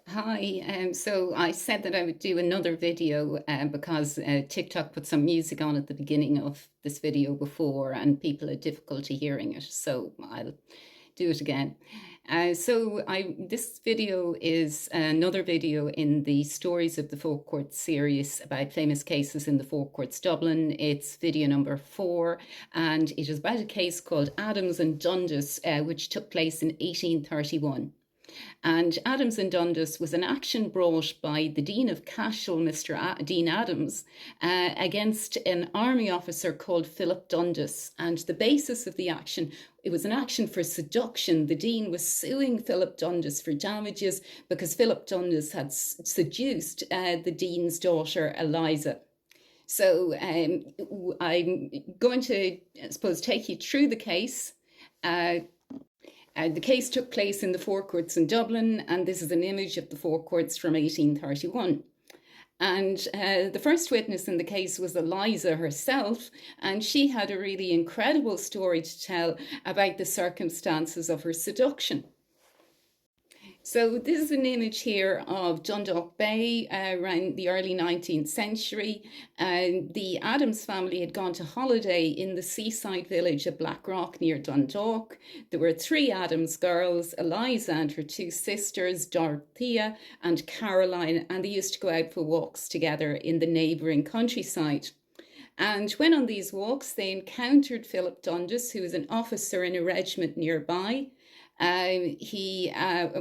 Hi, so I said that I would do another video because TikTok put some music on at the beginning of this video before and people had difficulty hearing it, so I'll do it again. This video is another video in the Stories of the Folk Courts series about famous cases in the Folk Courts Dublin. It's video number 4, and it is about a case called Adams and Dundas, which took place in 1831. And Adams and Dundas was an action brought by the Dean of Cashel, Dean Adams, against an army officer called Philip Dundas. And the basis of the action, it was an action for seduction. The Dean was suing Philip Dundas for damages because Philip Dundas had seduced the Dean's daughter, Eliza. So I'm going to, I suppose, take you through the case. The case took place in the Four Courts in Dublin, and this is an image of the Four Courts from 1831. And the first witness in the case was Eliza herself, and she had a really incredible story to tell about the circumstances of her seduction. So this is an image here of Dundalk Bay around the early 19th century. The Adams family had gone to holiday in the seaside village of Blackrock near Dundalk. There were 3 Adams girls, Eliza and her 2 sisters, Dorothea and Caroline, and they used to go out for walks together in the neighbouring countryside. And when on these walks, they encountered Philip Dundas, who was an officer in a regiment nearby. He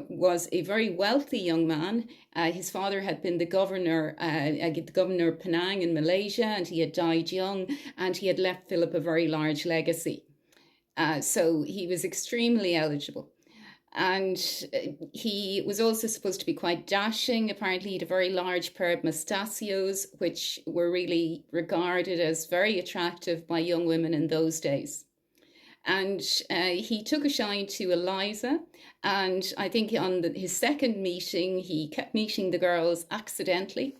was a very wealthy young man. His father had been the governor of Penang in Malaysia, and he had died young, and he had left Philip a very large legacy. So he was extremely eligible. And he was also supposed to be quite dashing. Apparently, he had a very large pair of mustachios, which were really regarded as very attractive by young women in those days. And he took a shine to Eliza, and I think on his second meeting, he kept meeting the girls accidentally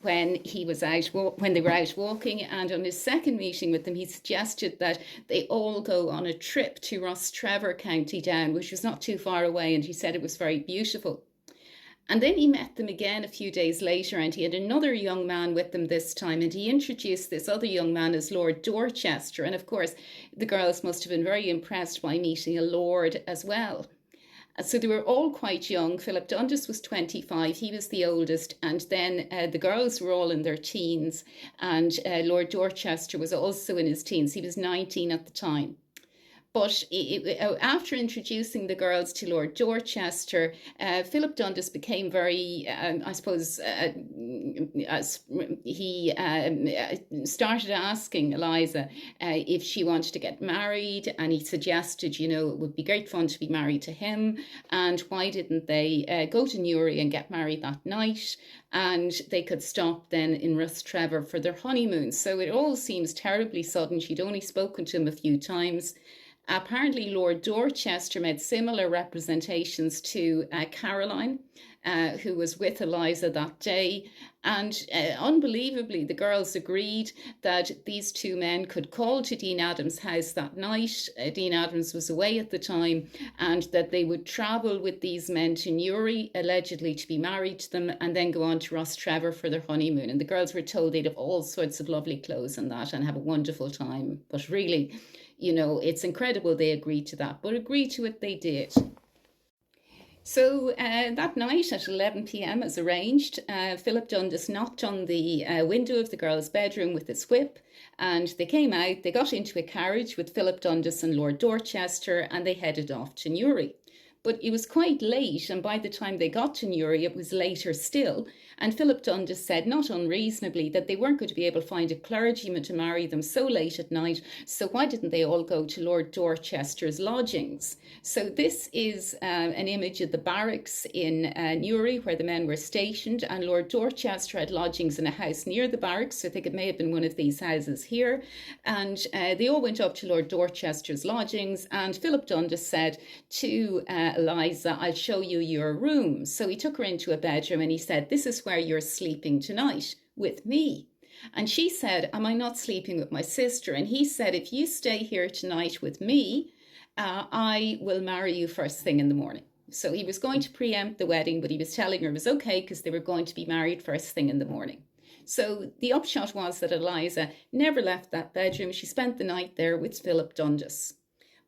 when he was out when they were out walking. And on his second meeting with them, he suggested that they all go on a trip to Rostrevor, County Down, which was not too far away, and he said it was very beautiful. And then he met them again a few days later, and he had another young man with them this time, and he introduced this other young man as Lord Dorchester. And of course, the girls must have been very impressed by meeting a lord as well. So they were all quite young. Philip Dundas was 25, he was the oldest, and then the girls were all in their teens, and Lord Dorchester was also in his teens. He was 19 at the time. But after introducing the girls to Lord Dorchester, Philip Dundas became very, I suppose, he started asking Eliza if she wanted to get married, and he suggested, it would be great fun to be married to him, and why didn't they go to Newry and get married that night, and they could stop then in Rostrevor for their honeymoon. So it all seems terribly sudden. She'd only spoken to him a few times. Apparently, Lord Dorchester made similar representations to Caroline, who was with Eliza that day. And unbelievably, the girls agreed that these 2 men could call to Dean Adams' house that night. Dean Adams was away at the time, and that they would travel with these men to Newry, allegedly to be married to them, and then go on to Rostrevor for their honeymoon. And the girls were told they'd have all sorts of lovely clothes and that and have a wonderful time. But really, it's incredible they agreed to that, but agree to it they did. So that night at 11 p.m. as arranged, Philip Dundas knocked on the window of the girls' bedroom with his whip, and they came out. They got into a carriage with Philip Dundas and Lord Dorchester, and they headed off to Newry. But it was quite late, and by the time they got to Newry, it was later still. And Philip Dundas said, not unreasonably, that they weren't going to be able to find a clergyman to marry them so late at night, so why didn't they all go to Lord Dorchester's lodgings? So this is an image of the barracks in Newry, where the men were stationed, and Lord Dorchester had lodgings in a house near the barracks. So I think it may have been one of these houses here. And they all went up to Lord Dorchester's lodgings, and Philip Dundas said to Eliza, I'll show you your room. So he took her into a bedroom, and he said, this is where you're sleeping tonight with me. And she said, am I not sleeping with my sister? And he said, if you stay here tonight with me, I will marry you first thing in the morning. So he was going to preempt the wedding, but he was telling her it was okay because they were going to be married first thing in the morning. So the upshot was that Eliza never left that bedroom. She spent the night there with Philip Dundas.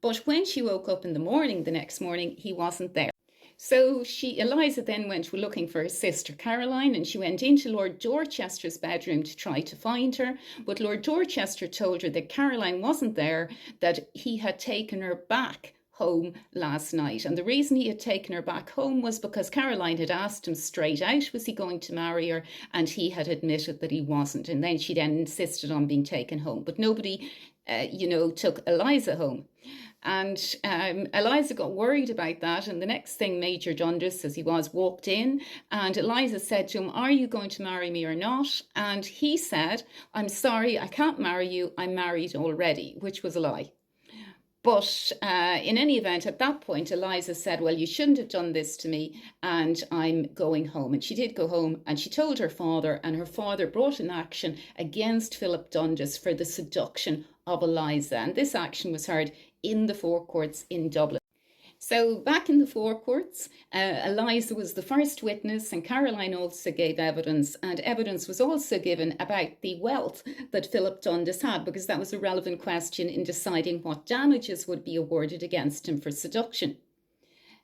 But when she woke up in the morning, the next morning, he wasn't there. So Eliza then went looking for her sister Caroline, and she went into Lord Dorchester's bedroom to try to find her. But Lord Dorchester told her that Caroline wasn't there, that he had taken her back home last night. And the reason he had taken her back home was because Caroline had asked him straight out, was he going to marry her? And he had admitted that he wasn't. And then she then insisted on being taken home. But nobody, took Eliza home. And Eliza got worried about that. And the next thing Major Dundas, as he was, walked in, and Eliza said to him, "Are you going to marry me or not?" And he said, "I'm sorry, I can't marry you. I'm married already," which was a lie. But in any event, at that point, Eliza said, "Well, you shouldn't have done this to me, and I'm going home." And she did go home, and she told her father, and her father brought an action against Philip Dundas for the seduction of Eliza. And this action was heard in the forecourts in Dublin. So back in the forecourts, Eliza was the first witness, and Caroline also gave evidence, and evidence was also given about the wealth that Philip Dundas had, because that was a relevant question in deciding what damages would be awarded against him for seduction.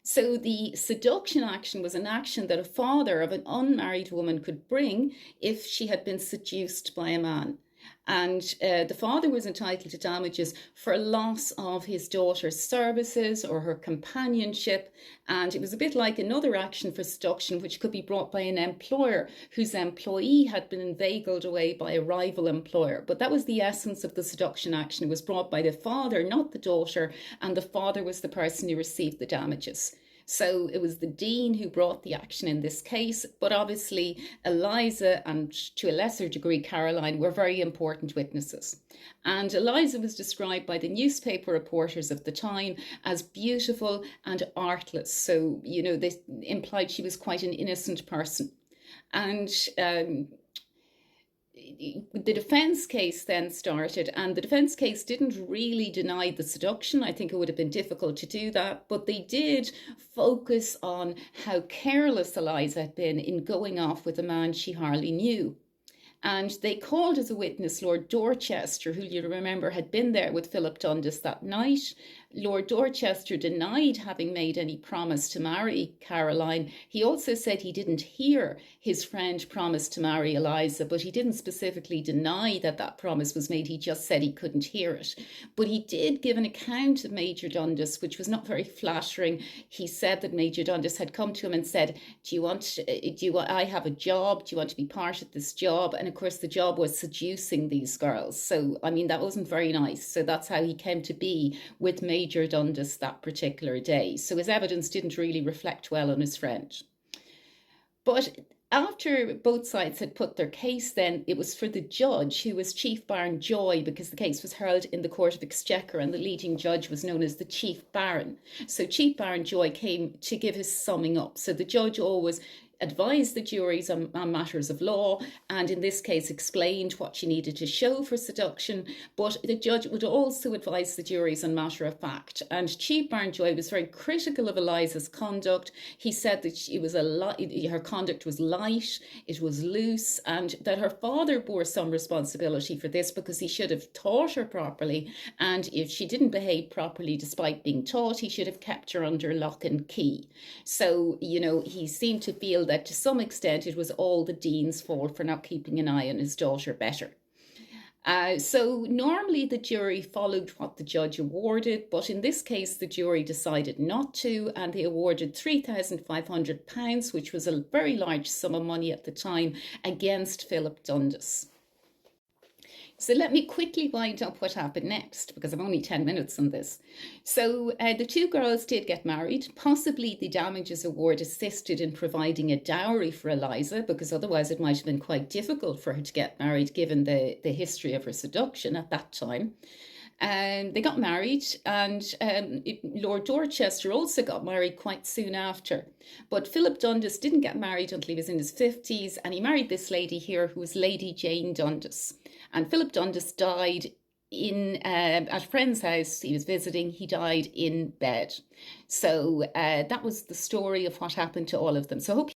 So the seduction action was an action that a father of an unmarried woman could bring if she had been seduced by a man. And the father was entitled to damages for loss of his daughter's services or her companionship. And it was a bit like another action for seduction, which could be brought by an employer whose employee had been inveigled away by a rival employer. But that was the essence of the seduction action. It was brought by the father, not the daughter, and the father was the person who received the damages. So it was the dean who brought the action in this case, but obviously Eliza and to a lesser degree Caroline were very important witnesses. And Eliza was described by the newspaper reporters of the time as beautiful and artless. So, they implied she was quite an innocent person. And the defence case then started, and the defence case didn't really deny the seduction. I think it would have been difficult to do that, but they did focus on how careless Eliza had been in going off with a man she hardly knew. And they called as a witness Lord Dorchester, who you remember had been there with Philip Dundas that night. Lord Dorchester denied having made any promise to marry Caroline. He also said he didn't hear his friend promise to marry Eliza, but he didn't specifically deny that that promise was made. He just said he couldn't hear it. But he did give an account of Major Dundas, which was not very flattering. He said that Major Dundas had come to him and said, I have a job. Do you want to be part of this job? And of course, the job was seducing these girls. So, that wasn't very nice. So that's how he came to be with Major Dundas that particular day. So his evidence didn't really reflect well on his friend. But after both sides had put their case, then it was for the judge, who was Chief Baron Joy, because the case was held in the Court of Exchequer and the leading judge was known as the Chief Baron. So Chief Baron Joy came to give his summing up. So the judge always advised the juries on matters of law, and in this case explained what she needed to show for seduction, but the judge would also advise the juries on matter of fact. And Chief Baron Joy was very critical of Eliza's conduct. He said that her conduct was light, it was loose, and that her father bore some responsibility for this because he should have taught her properly, and if she didn't behave properly despite being taught, he should have kept her under lock and key. So, he seemed to feel that to some extent it was all the dean's fault for not keeping an eye on his daughter better. So normally the jury followed what the judge awarded, but in this case the jury decided not to, and they awarded £3,500, which was a very large sum of money at the time, against Philip Dundas. So let me quickly wind up what happened next, because I've only 10 minutes on this. So the two girls did get married. Possibly the damages award assisted in providing a dowry for Eliza, because otherwise it might have been quite difficult for her to get married given the history of her seduction at that time. They got married, and Lord Dorchester also got married quite soon after. But Philip Dundas didn't get married until he was in his 50s, and he married this lady here who was Lady Jane Dundas. And Philip Dundas died in at a friend's house. He was visiting. He died in bed. So that was the story of what happened to all of them. So I hope